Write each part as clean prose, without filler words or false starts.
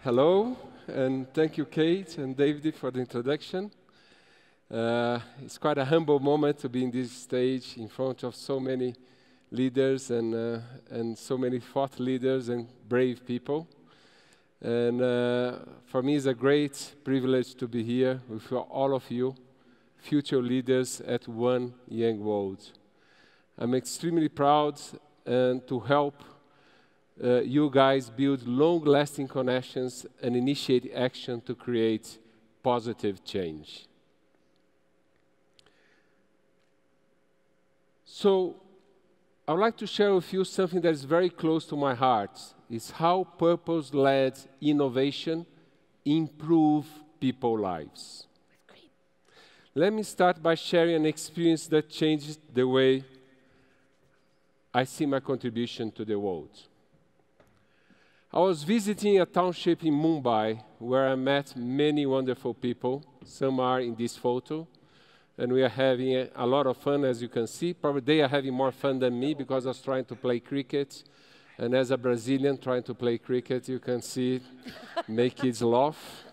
Hello, and thank you, Kate and David, for the introduction. It's quite a humble moment to be in this stage in front of so many leaders and so many thought leaders and brave people. And for me, it's a great privilege to be here with all of you, future leaders at One Young World. I'm extremely proud to help you guys build long-lasting connections and initiate action to create positive change. So, I would like to share with you something that is very close to my heart. It's how purpose-led innovation improve people's lives. Let me start by sharing an experience that changed the way I see my contribution to the world. I was visiting a township in Mumbai where I met many wonderful people. Some are in this photo, and we are having a lot of fun, as you can see. Probably they are having more fun than me because I was trying to play cricket. And as a Brazilian trying to play cricket, you can see, make kids laugh.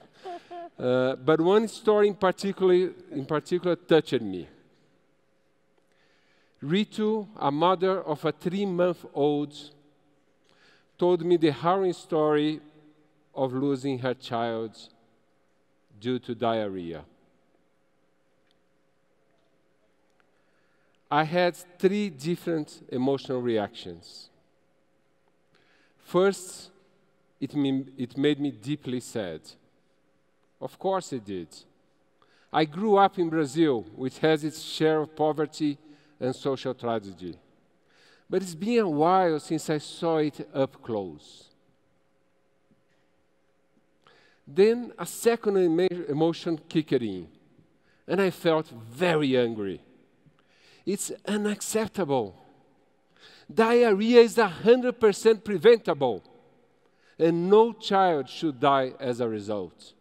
But one story in particular touched me. Ritu, a mother of a 3-month-old, told me the harrowing story of losing her child due to diarrhea. I had 3 different emotional reactions. First, it made me deeply sad. Of course it did. I grew up in Brazil, which has its share of poverty and social tragedy. But it's been a while since I saw it up close. Then a second emotion kicked in, and I felt very angry. It's unacceptable. Diarrhea is 100% preventable, and no child should die as a result.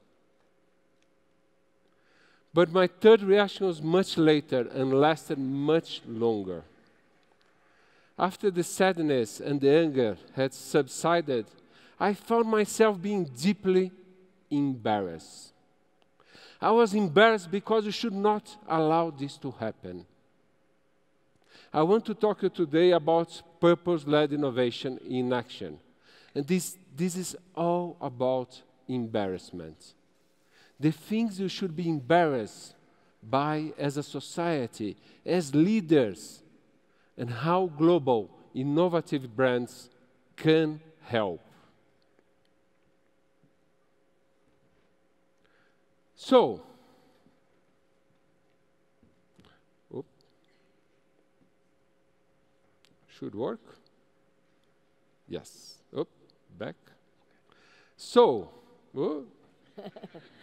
But my third reaction was much later and lasted much longer. After the sadness and the anger had subsided, I found myself being deeply embarrassed. I was embarrassed because we should not allow this to happen. I want to talk to you today about purpose-led innovation in action. And this is all about embarrassment. The things you should be embarrassed by as a society, as leaders, and how global, innovative brands can help. So, should work? Yes. Back. So,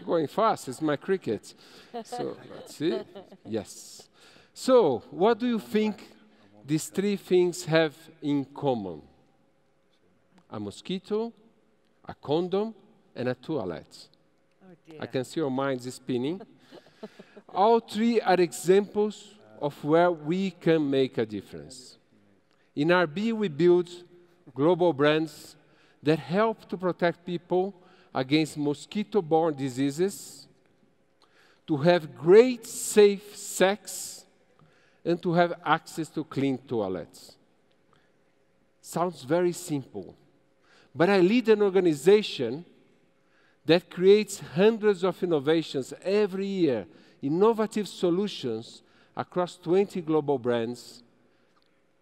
going fast, it's my cricket. So, let's see. Yes. So, what do you think these 3 things have in common? A mosquito, a condom, and a toilet. Oh dear. I can see your minds spinning. All 3 are examples of where we can make a difference. In RB, we build global brands that help to protect people against mosquito-borne diseases, to have great, safe sex, and to have access to clean toilets. Sounds very simple. But I lead an organization that creates hundreds of innovations every year, innovative solutions across 20 global brands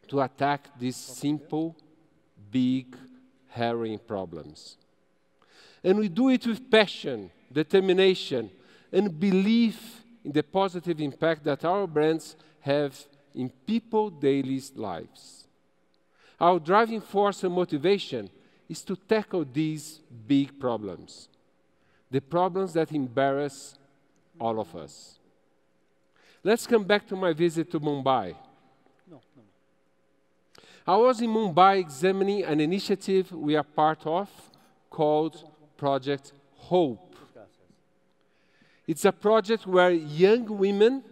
to attack these simple, big, harrowing problems. And we do it with passion, determination, and belief in the positive impact that our brands have in people's daily lives. Our driving force and motivation is to tackle these big problems, the problems that embarrass all of us. Let's come back to my visit to Mumbai. I was in Mumbai examining an initiative we are part of called Project Hope. It's a project where young women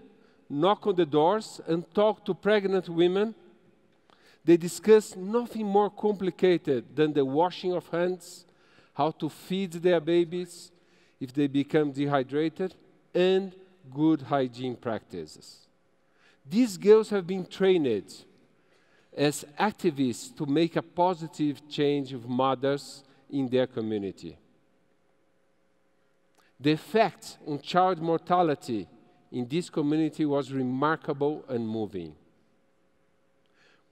knock on the doors and talk to pregnant women. They discuss nothing more complicated than the washing of hands, how to feed their babies if they become dehydrated, and good hygiene practices. These girls have been trained as activists to make a positive change of mothers in their community. The effect on child mortality in this community was remarkable and moving.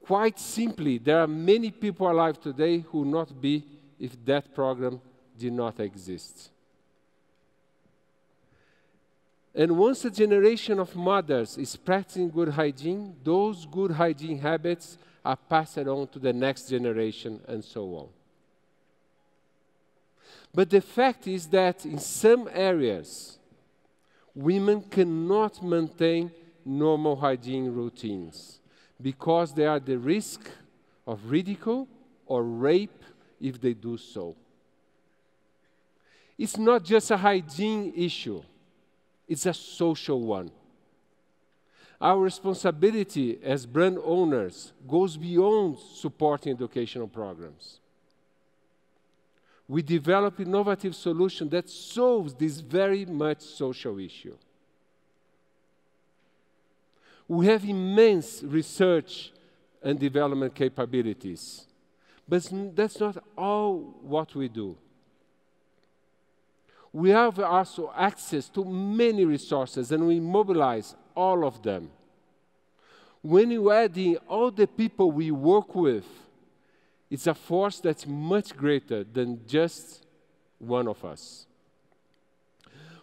Quite simply, there are many people alive today who would not be if that program did not exist. And once a generation of mothers is practicing good hygiene, those good hygiene habits are passed on to the next generation and so on. But the fact is that in some areas, women cannot maintain normal hygiene routines because they are at the risk of ridicule or rape if they do so. It's not just a hygiene issue, it's a social one. Our responsibility as brand owners goes beyond supporting educational programs. We develop innovative solutions that solve this very much social issue. We have immense research and development capabilities, but that's not all what we do. We have also access to many resources, and we mobilize all of them. When you add in all the people we work with, it's a force that's much greater than just one of us.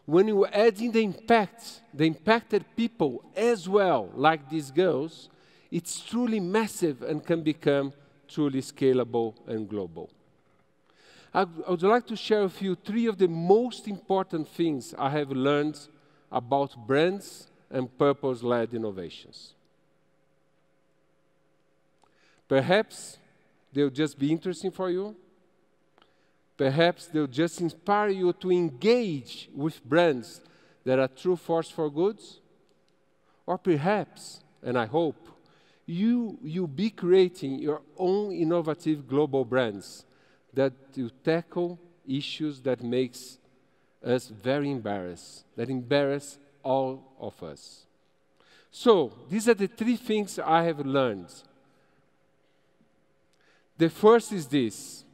When you add in the impacted people as well, like these girls, it's truly massive and can become truly scalable and global. I would like to share with you three of the most important things I have learned about brands and purpose-led innovations. Perhaps they'll just be interesting for you. Perhaps they'll just inspire you to engage with brands that are true force for goods. Or perhaps, and I hope, you'll be creating your own innovative global brands that will tackle issues that makes us very embarrassed, that embarrass all of us. So, these are the three things I have learned. The first is this.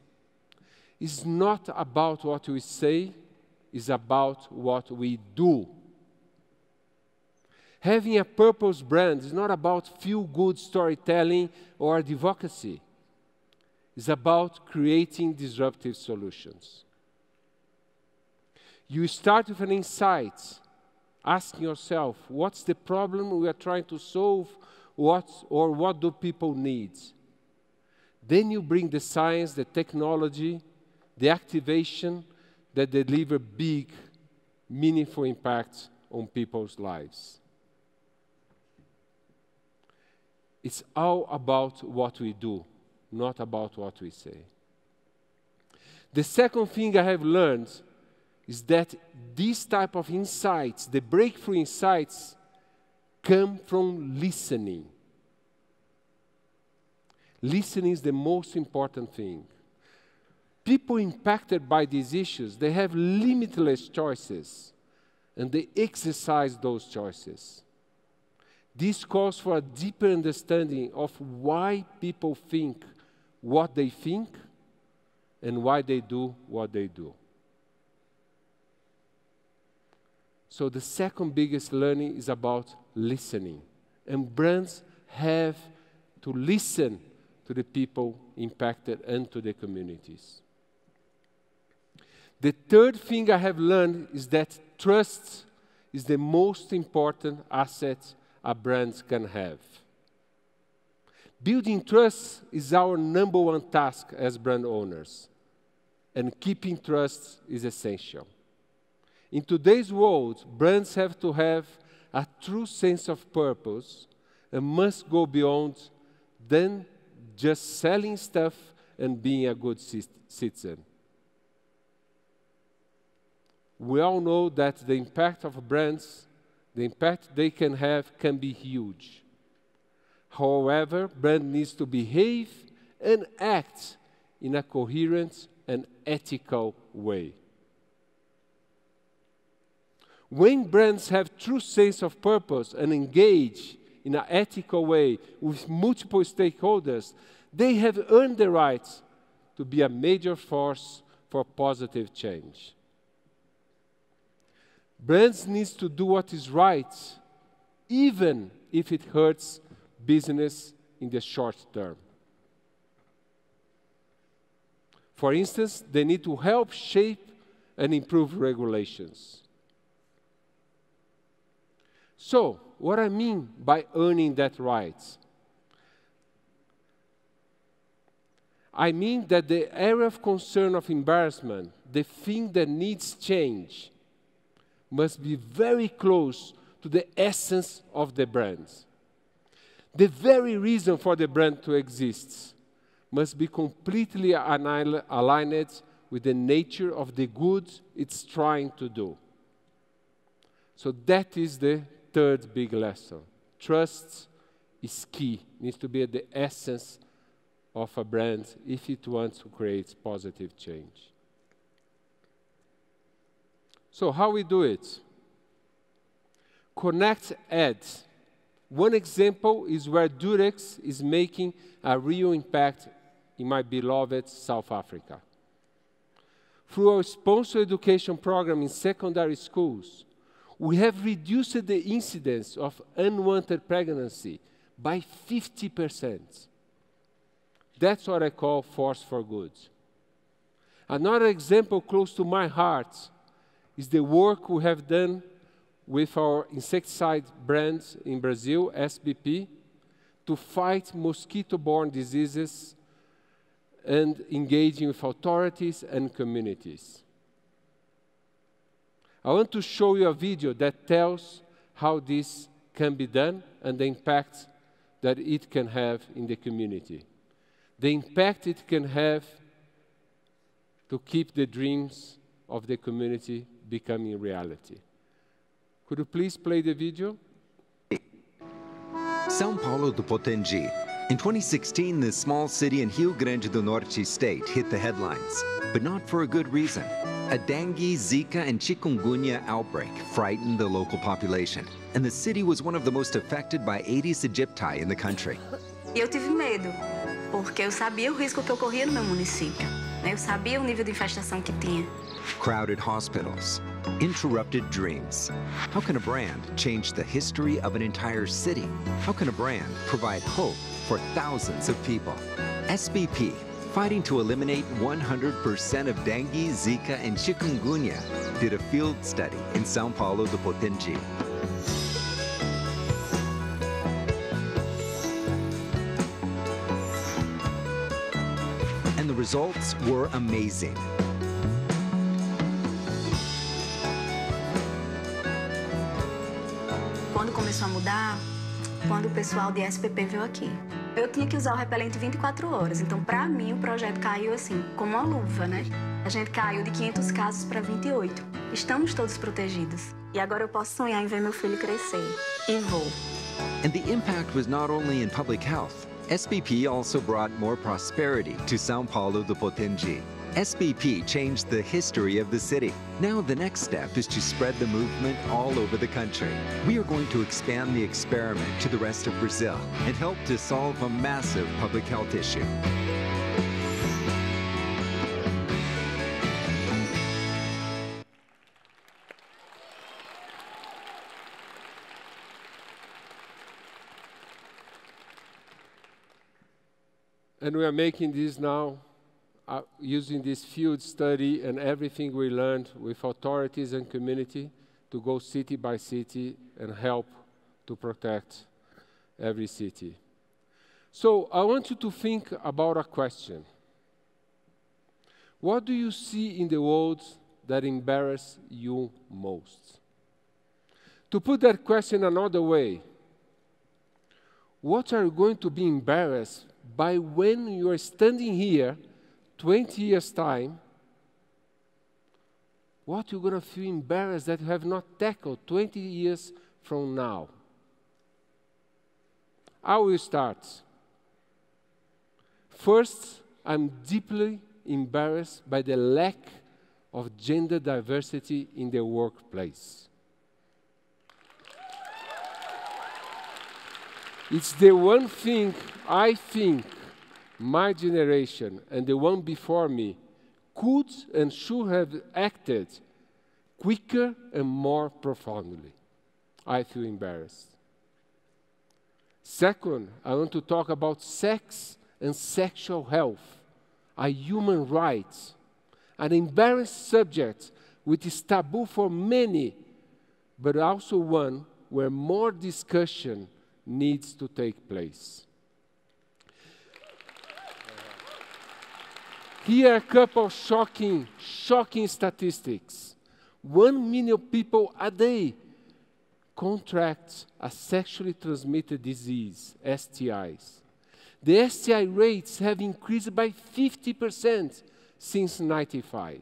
It's not about what we say, it's about what we do. Having a purpose brand is not about feel-good storytelling or advocacy. It's about creating disruptive solutions. You start with an insight, asking yourself, what's the problem we are trying to solve, what do people need? Then you bring the science, the technology, the activation that deliver big, meaningful impact on people's lives. It's all about what we do, not about what we say. The second thing I have learned is that these type of insights, the breakthrough insights, come from listening. Listening is the most important thing. People impacted by these issues, they have limitless choices, and they exercise those choices. This calls for a deeper understanding of why people think what they think and why they do what they do. So the second biggest learning is about listening. And brands have to listen to the people impacted and to the communities. The third thing I have learned is that trust is the most important asset a brand can have. Building trust is our number one task as brand owners, and keeping trust is essential. In today's world, brands have to have a true sense of purpose and must go beyond than just selling stuff and being a good citizen. We all know that the impact of brands, the impact they can have can be huge. However, brand needs to behave and act in a coherent, and ethical way. When brands have true sense of purpose and engage in an ethical way with multiple stakeholders, they have earned the right to be a major force for positive change. Brands need to do what is right, even if it hurts business in the short term. For instance, they need to help shape and improve regulations. So, what I mean by earning that right? I mean that the area of concern of embarrassment, the thing that needs change, must be very close to the essence of the brand. The very reason for the brand to exist must be completely aligned with the nature of the good it's trying to do. So that is the third big lesson. Trust is key, needs to be at the essence of a brand if it wants to create positive change. So how we do it? Connect ads. One example is where Durex is making a real impact in my beloved South Africa. Through our sponsored education program in secondary schools, we have reduced the incidence of unwanted pregnancy by 50%. That's what I call force for good. Another example close to my heart is the work we have done with our insecticide brands in Brazil, SBP, to fight mosquito-borne diseases and engaging with authorities and communities. I want to show you a video that tells how this can be done and the impact that it can have in the community. The impact it can have to keep the dreams of the community becoming reality. Could you please play the video? São Paulo do Potengi. In 2016, this small city in Rio Grande do Norte state hit the headlines, but not for a good reason. A dengue, Zika, and chikungunya outbreak frightened the local population, and the city was one of the most affected by Aedes aegypti in the country. Eu tive medo, porque eu sabia o risco que ocorria no meu município. Eu sabia o nível de infestação que tinha. Crowded hospitals, interrupted dreams. How can a brand change the history of an entire city? How can a brand provide hope for thousands of people? SBP, fighting to eliminate 100% of dengue, Zika, and chikungunya, did a field study in São Paulo do Potengi. And the results were amazing. Quando começou a mudar, quando o pessoal de SBP veio aqui. Eu tinha que usar o repelente 24 horas, então para mim o projeto caiu assim, como uma luva, né? A gente caiu de 500 casos para 28. Estamos todos protegidos. E agora eu posso sonhar em ver meu filho crescer. E vou. And the impact was not only in public health. SBP also brought more prosperity to São Paulo do Potengi. SBP changed the history of the city. Now the next step is to spread the movement all over the country. We are going to expand the experiment to the rest of Brazil and help to solve a massive public health issue. And we are making this now using this field study and everything we learned with authorities and community to go city by city and help to protect every city. So I want you to think about a question. What do you see in the world that embarrasses you most? To put that question another way, what are you going to be embarrassed by when you are standing here 20 years' time? What you're going to feel embarrassed that you have not tackled 20 years from now? I will start. First, I'm deeply embarrassed by the lack of gender diversity in the workplace. It's the one thing I think my generation and the one before me could and should have acted quicker and more profoundly. I feel embarrassed. Second, I want to talk about sex and sexual health, a human right, an embarrassing subject which is taboo for many, but also one where more discussion needs to take place. Here are a couple of shocking statistics. 1 million people a day contract a sexually transmitted disease, STIs. The STI rates have increased by 50% since 1995.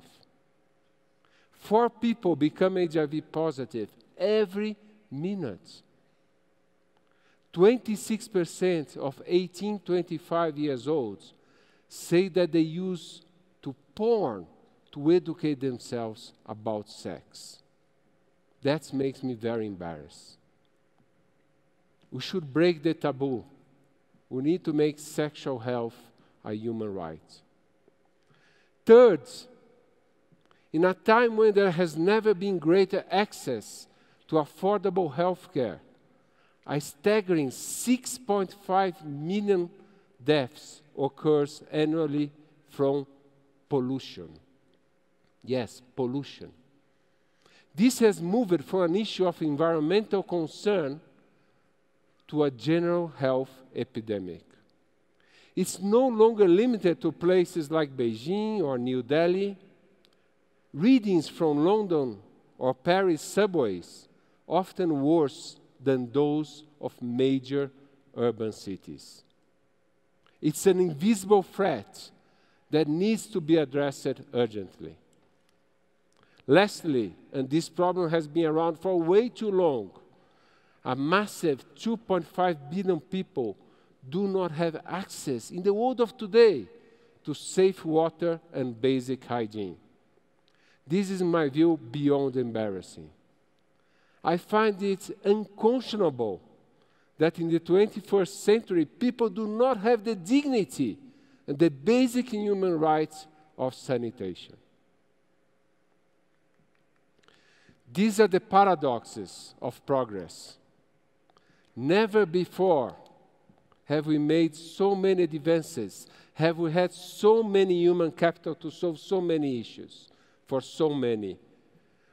4 people become HIV positive every minute. 26% of 18-25 years olds say that they use porn to educate themselves about sex. That makes me very embarrassed. We should break the taboo. We need to make sexual health a human right. Third, in a time when there has never been greater access to affordable health care, a staggering 6.5 million deaths occurs annually from pollution. Yes, pollution. This has moved from an issue of environmental concern to a general health epidemic. It's no longer limited to places like Beijing or New Delhi. Readings from London or Paris subways often worse than those of major urban cities. It's an invisible threat that needs to be addressed urgently. Lastly, and this problem has been around for way too long, a massive 2.5 billion people do not have access in the world of today to safe water and basic hygiene. This is, in my view, beyond embarrassing. I find it unconscionable that in the 21st century, people do not have the dignity and the basic human rights of sanitation. These are the paradoxes of progress. Never before have we made so many advances, have we had so many human capital to solve so many issues for so many.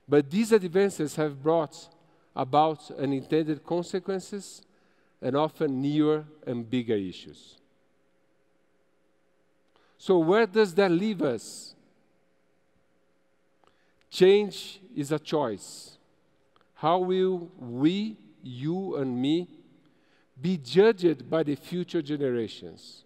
But these advances have brought about unintended consequences and often newer and bigger issues. So where does that leave us? Change is a choice. How will we, you and me, be judged by the future generations?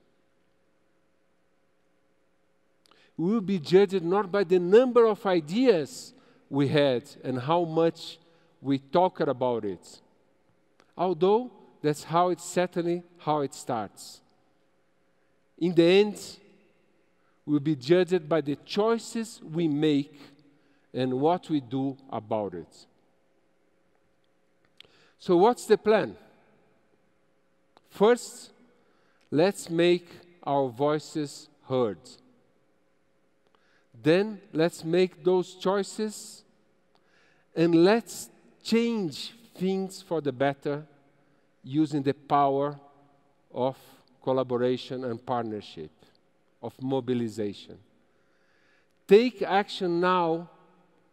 We will be judged not by the number of ideas we had and how much we talked about it, although that's certainly how it starts. In the end, we'll be judged by the choices we make and what we do about it. So what's the plan? First, let's make our voices heard. Then let's make those choices and let's change things for the better using the power of collaboration and partnership, of mobilization. Take action now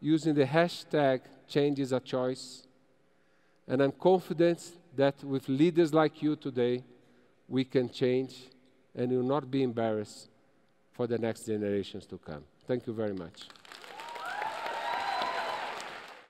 using the hashtag #ChangeIsAChoice, and I'm confident that with leaders like you today, we can change and will not be embarrassed for the next generations to come. Thank you very much.